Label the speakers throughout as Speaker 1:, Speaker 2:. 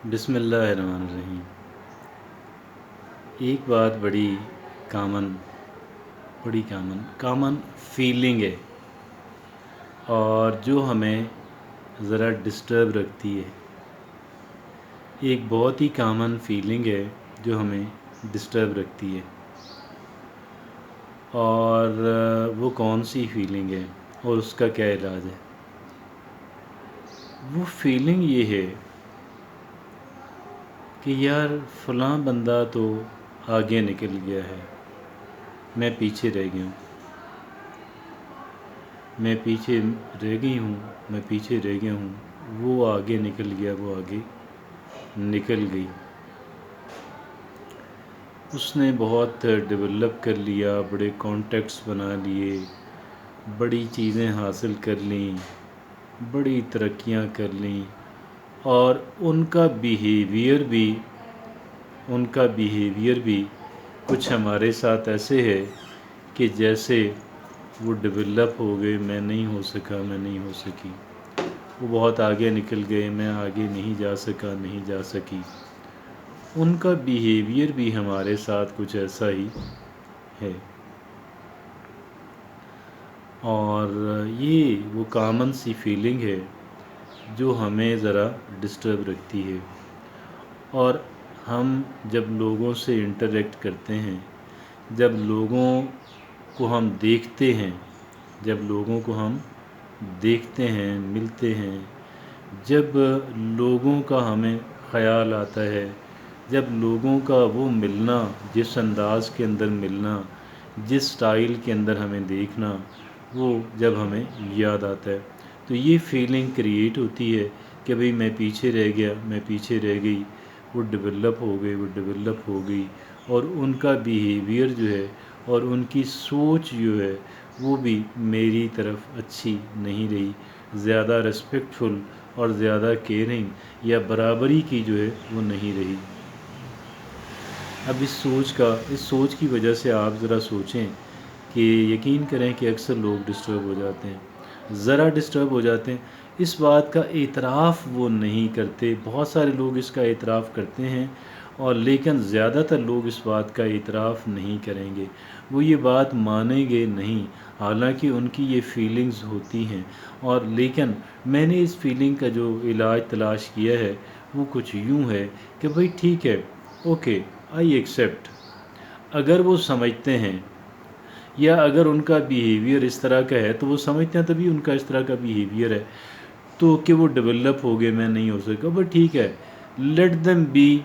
Speaker 1: बिस्मिल्लाहिर्रहमानिर्रहीम। एक बात बड़ी कामन फीलिंग है और जो हमें ज़रा डिस्टर्ब रखती है। एक बहुत ही कामन फीलिंग है जो हमें डिस्टर्ब रखती है। और वो कौन सी फीलिंग है और उसका क्या इलाज है? वो फीलिंग ये है कि यार फ़लाँ बंदा तो आगे निकल गया है, मैं पीछे रह गया हूँ, मैं पीछे रह गई हूँ, मैं पीछे रह गया हूँ। वो आगे निकल गया, वो आगे निकल गई। उसने बहुत डेवलप कर लिया, बड़े कॉन्टेक्ट्स बना लिए, बड़ी चीज़ें हासिल कर लीं, बड़ी तरक्कियां कर लीं और उनका बिहेवियर भी कुछ हमारे साथ ऐसे है कि जैसे वो डेवलप हो गए, मैं नहीं हो सका, मैं नहीं हो सकी। वो बहुत आगे निकल गए, मैं आगे नहीं जा सका, नहीं जा सकी। उनका बिहेवियर भी हमारे साथ कुछ ऐसा ही है। और ये वो कॉमन सी फीलिंग है जो हमें ज़रा डिस्टर्ब रखती है। और हम जब लोगों से इंटरेक्ट करते हैं, जब लोगों को हम देखते हैं, मिलते हैं, जब लोगों का हमें ख़याल आता है, जब लोगों का वो मिलना, जिस अंदाज़ के अंदर मिलना, जिस स्टाइल के अंदर हमें देखना, वो जब हमें याद आता है तो ये फीलिंग क्रिएट होती है कि भाई मैं पीछे रह गया, मैं पीछे रह गई। वो डेवलप हो गई और उनका बिहेवियर जो है और उनकी सोच जो है वो भी मेरी तरफ अच्छी नहीं रही। ज़्यादा रिस्पेक्टफुल और ज़्यादा केयरिंग या बराबरी की जो है वो नहीं रही। अब इस सोच की वजह से आप ज़रा सोचें कि यकीन करें कि अक्सर लोग डिस्टर्ब हो जाते हैं, ज़रा डिस्टर्ब हो जाते हैं। इस बात का एतराफ़ वो नहीं करते। बहुत सारे लोग इसका एतराफ़ करते हैं और लेकिन ज़्यादातर लोग इस बात का एतराफ़ नहीं करेंगे, वो ये बात मानेंगे नहीं, हालांकि उनकी ये फीलिंग्स होती हैं। और लेकिन मैंने इस फीलिंग का जो इलाज तलाश किया है वो कुछ यूँ है कि भाई ठीक है, ओके, आई एक्सेप्ट। अगर वो समझते हैं या अगर उनका बिहेवियर इस तरह का है तो वो समझते हैं तभी उनका इस तरह का बिहेवियर है, तो कि वो डेवलप हो गए, मैं नहीं हो सका, बट ठीक है, let them be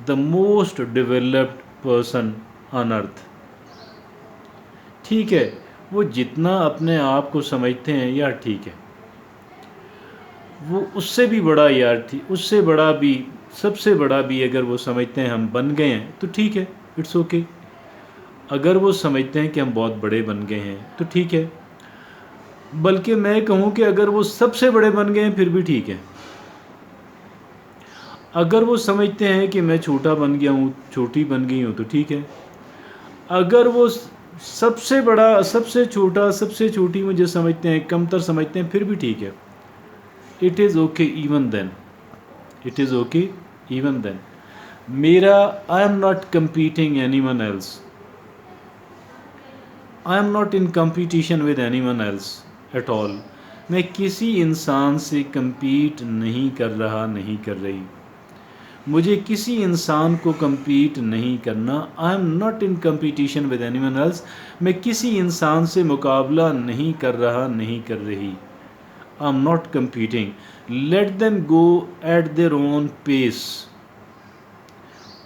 Speaker 1: the most developed person on earth. ठीक है, वो जितना अपने आप को समझते हैं यार ठीक है, वो उससे भी बड़ा यार उससे बड़ा भी, सबसे बड़ा भी अगर वो समझते हैं हम बन गए हैं तो ठीक है, इट्स ओके। अगर वो समझते हैं कि हम बहुत बड़े बन गए हैं तो ठीक है, बल्कि मैं कहूँ कि अगर वो सबसे बड़े बन गए हैं फिर भी ठीक है। अगर वो समझते हैं कि मैं छोटा बन गया हूँ, छोटी बन गई हूँ तो ठीक है। अगर वो सबसे बड़ा, सबसे छोटा, सबसे छोटी मुझे समझते हैं, कमतर समझते हैं, फिर भी ठीक है। It is okay even then, it is okay even then. मेरा I am not competing anyone else, I am not in competition with anyone else at all. मैं किसी इंसान से compete नहीं कर रहा, नहीं कर रही। मुझे किसी इंसान को compete नहीं करना। आई am not in competition with anyone else. मैं किसी इंसान से मुकाबला नहीं कर रहा, नहीं कर रही। I am not competing. Let them go at their own pace.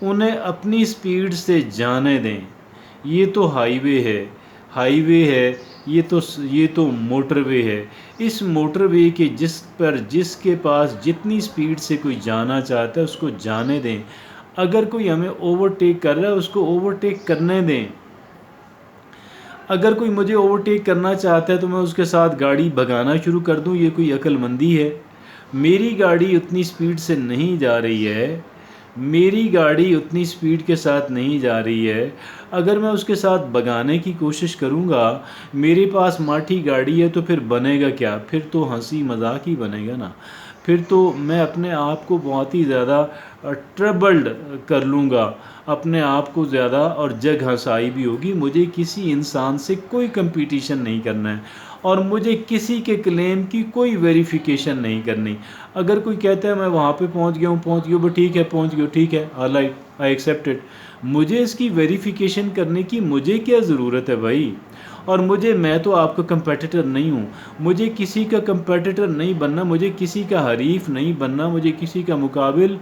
Speaker 1: उन्हें अपनी स्पीड से जाने दें। ये तो हाईवे है, ये तो मोटरवे है। इस मोटरवे के जिसके पास जितनी स्पीड से कोई जाना चाहता है उसको जाने दें। अगर कोई हमें ओवरटेक कर रहा है उसको ओवरटेक करने दें। अगर कोई मुझे ओवरटेक करना चाहता है तो मैं उसके साथ गाड़ी भगाना शुरू कर दूं, ये कोई अक्लमंदी है? मेरी गाड़ी उतनी स्पीड से नहीं जा रही है, मेरी गाड़ी उतनी स्पीड के साथ नहीं जा रही है। अगर मैं उसके साथ भगाने की कोशिश करूँगा, मेरे पास माठी गाड़ी है, तो फिर बनेगा क्या? फिर तो हंसी मजाक ही बनेगा ना। پھر تو میں اپنے آپ کو بہت ہی زیادہ ٹربلڈ کر لوں گا، اپنے آپ کو زیادہ اور جگ ہنسائی بھی ہوگی۔ مجھے کسی انسان سے کوئی کمپٹیشن نہیں کرنا ہے، اور مجھے کسی کے کلیم کی کوئی ویریفیکیشن نہیں کرنی۔ اگر کوئی کہتا ہے میں وہاں پہ پہنچ گیا ہوں، بس ٹھیک ہے، پہنچ گیا، ٹھیک ہے، all right, I accept it. مجھے اس کی ویریفیکیشن کرنے کی مجھے کیا ضرورت ہے بھائی؟ اور میں تو آپ کا کمپیٹیٹر نہیں ہوں، مجھے کسی کا کمپیٹیٹر نہیں بننا، مجھے کسی کا حریف نہیں بننا، مجھے کسی کا مقابل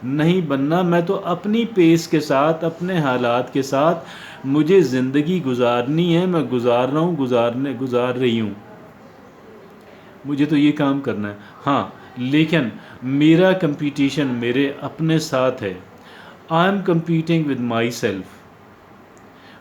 Speaker 1: نہیں بننا۔ میں تو اپنی پیس کے ساتھ، اپنے حالات کے ساتھ مجھے زندگی گزارنی ہے، میں گزار رہا ہوں، گزار رہی ہوں، مجھے تو یہ کام کرنا ہے۔ ہاں، لیکن میرا کمپٹیشن میرے اپنے ساتھ ہے۔ I am competing with my self.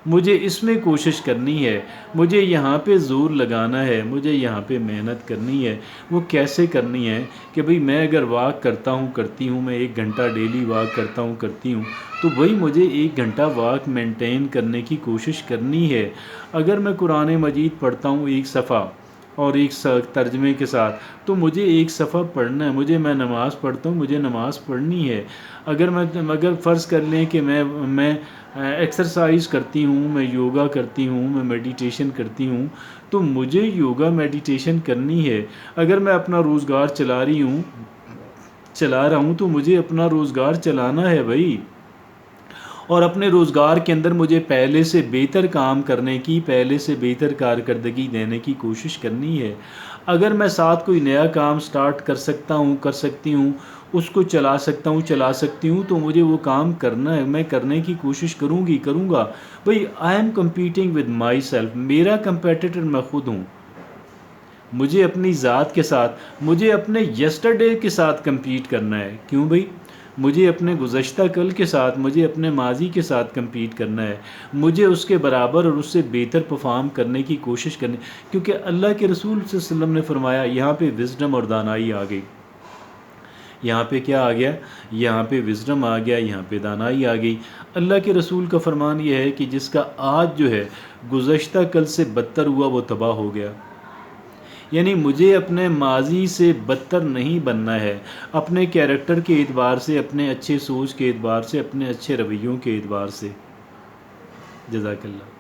Speaker 1: مجھے اس میں کوشش کرنی ہے، مجھے یہاں پہ زور لگانا ہے، مجھے یہاں پہ محنت کرنی ہے۔ وہ کیسے کرنی ہے کہ بھئی میں اگر واک کرتی ہوں، میں 1 گھنٹہ ڈیلی واک کرتی ہوں، تو بھئی مجھے 1 گھنٹہ واک مینٹین کرنے کی کوشش کرنی ہے۔ اگر میں قرآن مجید پڑھتا ہوں 1 صفحہ اور 1 ترجمے کے ساتھ، تو مجھے 1 صفحہ پڑھنا ہے۔ میں نماز پڑھتا ہوں، مجھے نماز پڑھنی ہے۔ اگر فرض کر لیں کہ میں ایکسرسائز کرتی ہوں، میں یوگا کرتی ہوں، میں میڈیٹیشن کرتی ہوں، تو مجھے یوگا میڈیٹیشن کرنی ہے۔ اگر میں اپنا روزگار چلا رہا ہوں تو مجھے اپنا روزگار چلانا ہے بھائی، اور اپنے روزگار کے اندر مجھے پہلے سے بہتر کام کرنے کی، پہلے سے بہتر کارکردگی دینے کی کوشش کرنی ہے۔ اگر میں ساتھ کوئی نیا کام سٹارٹ کر سکتی ہوں، اس کو چلا سکتی ہوں، تو مجھے وہ کام کرنا ہے، میں کرنے کی کوشش کروں گا۔ بھئی I am competing with my self, میرا کمپیٹیٹر میں خود ہوں۔ مجھے اپنی ذات کے ساتھ، مجھے اپنے یسٹرڈے کے ساتھ کمپیٹ کرنا ہے۔ کیوں بھئی؟ مجھے اپنے گزشتہ کل کے ساتھ، مجھے اپنے ماضی کے ساتھ کمپیٹ کرنا ہے، مجھے اس کے برابر اور اس سے بہتر پرفارم کرنے کی کوشش کرنی، کیونکہ اللہ کے رسول صلی اللہ علیہ وسلم نے فرمایا، یہاں پہ وزڈم اور دانائی آ گئی۔ یہاں پہ کیا آ گیا؟ یہاں پہ وزڈم آ گیا، یہاں پہ دانائی آ گئی۔ اللہ کے رسول کا فرمان یہ ہے کہ جس کا آج جو ہے گزشتہ کل سے بدتر ہوا، وہ تباہ ہو گیا۔ یعنی مجھے اپنے ماضی سے بدتر نہیں بننا ہے، اپنے کیریکٹر کے اعتبار سے، اپنے اچھے سوچ کے اعتبار سے، اپنے اچھے رویوں کے اعتبار سے۔ جزاک اللہ۔